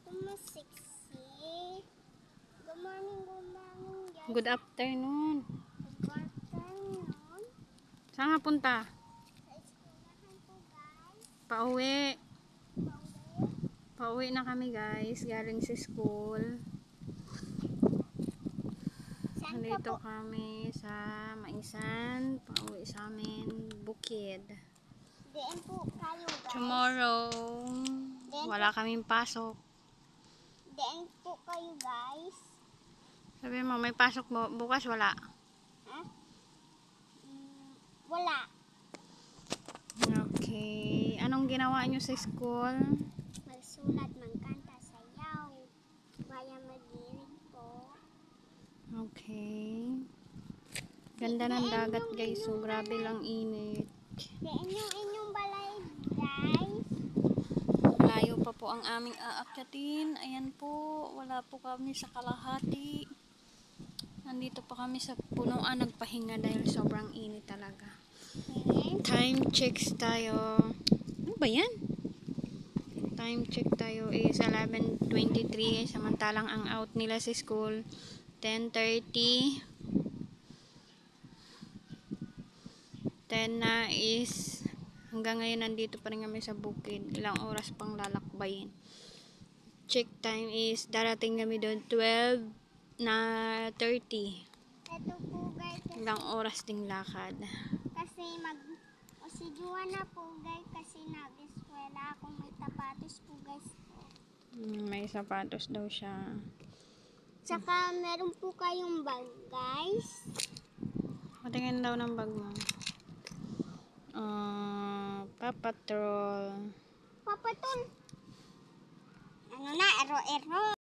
Sexy. Good morning guys. Good afternoon. Good afternoon. Saan nga punta? Sa eskwelahan po guys. Pauwi. Pauwi. Pauwi na kami guys. Galing sa school. Saan ka Nandito po? kami sa Maisan. Pauwi sa amin. Bukid. Diyan po kayo guys. Tomorrow, wala kaming pasok. Diyan po kayo guys. Sabi mo, may pasok mo. Bukas wala. Ha? Wala. Okay. Anong ginawa nyo sa school? Magsulat, magkanta, sayaw. Kaya mag-irig po. Okay. Ganda ng dagat guys. So, grabe lang init. Diyan yung inyong balay guys. Layo pa po ang aming aakyatin. Ayan po. Wala po kami sa kalahati. Nandito pa kami sa punuan. Nagpahinga dahil sobrang init talaga. Time checks tayo. Ano ba yan? Time check tayo is 11:23. Samantalang ang out nila sa school 10:30. 10 na is hanggang ngayon nandito pa rin kami sa bukid. Ilang oras pang lalakbayin. Check time is darating kami doon 12:30. Ito po guys. Ilang oras ding lakad. Kasi Osidua na po guys. Kasi nag-eskwela ako. May tapatos po guys. May sapatos daw siya. Tsaka meron po kayong bag guys. Patingin daw ng bag mo. Papatrol. Papatol. Ano na? Ero-ero.